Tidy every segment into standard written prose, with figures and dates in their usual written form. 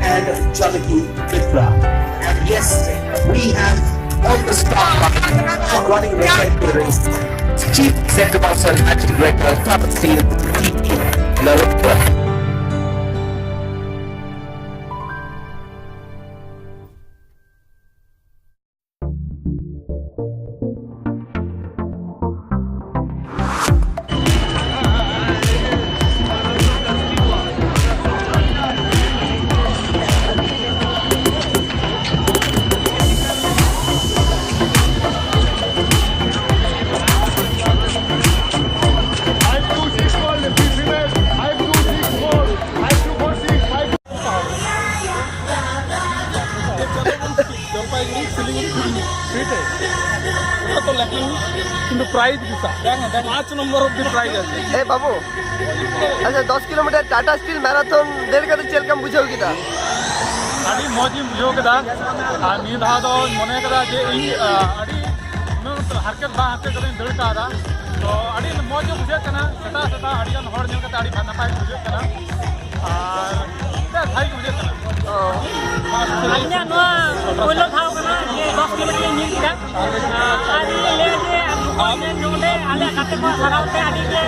and Janaki Mitra. And yes, we have all the staff for running the race. Chief Executive Officer and Managing Director, Thomas Steel, Larissa. কিন্তু prize দিতা 5 নম্বর অব্দি prize আছে ए बाबू अच्छा 10 kilometre Tata steel marathon देर का चल कम बुझाओ किदा আদি মজি বুঝো কেদা আর নি ধা দো মনে কেদা যে এই আদি নো হারকেত বা হাতে করে দড় কাদা তো আদি মজি বুঝে কেনা সেটা সেটা আদিগান হড় নেল কেদা আদি নাপাই বুঝে কেনা আর তা ভাই বুঝে কেনা আলিয়া নো কইলো থাও কেনা যে 10 কিলোমিটার নি কিদা আদি লে যে আমি নোলে আলে কাতে কো সারাউতে আদি যে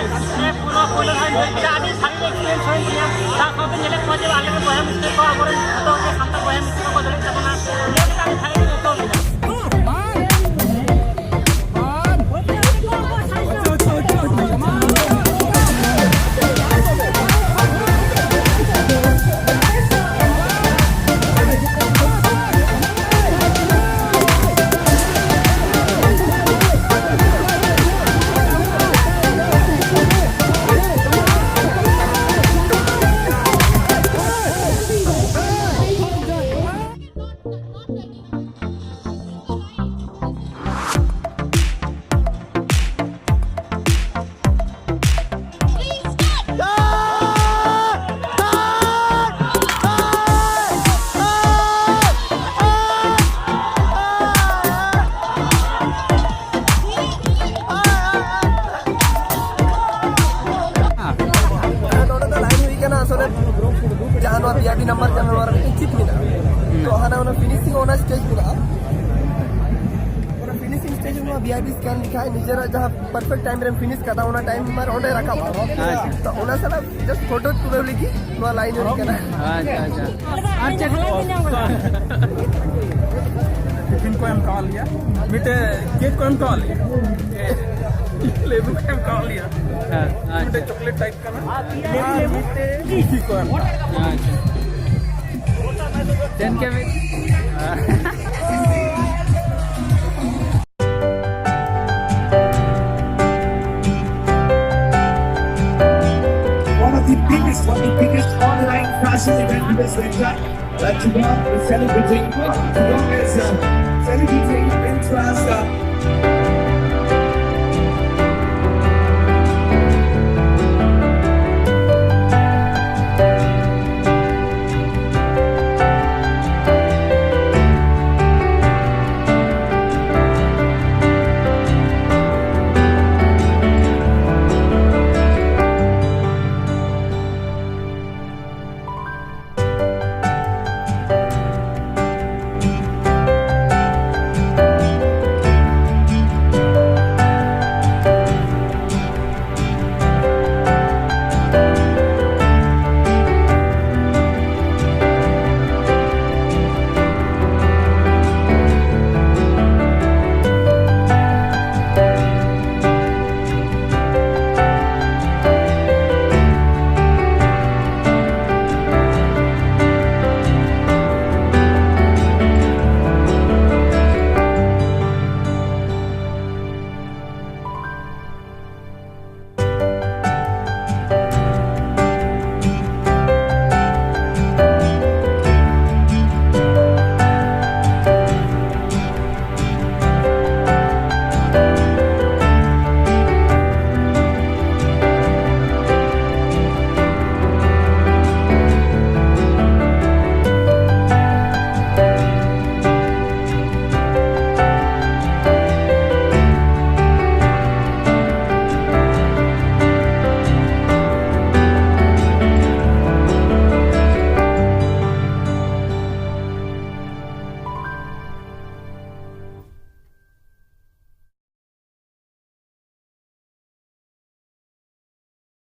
পুরো কইলো থাই কিদা আদি সারি এক্সপেরিয়েন্স হই কিনা তা কবে নেলে কো যে আলে বয়া মিস্টেক কো করে তো যে সামনে বয়া মিস্টেক কো দলে তখন লে আদি সারি তো VIP number channel वाला चिप मिला तो हना उन्हें फिनिशिंग होना स्टेज मिला और फिनिशिंग स्टेज में VIP स्कैन लिखा है नीचे जहाँ परफेक्ट टाइम में फिनिश करता होना टाइम हमारे ऑन रखा हुआ तो उन्हें साला जस्ट फोटो तुम्हें लिखी वो लाइन हो रही है टिफिन को हम कॉल लिया मीठे केक को हम कॉल लिया लेबू को हम कॉल लिया मीठे चॉकलेट टाइप का ना मीठे लीची को हम टेन के में One of the biggest online fashion event in this winter. Today is celebrating interest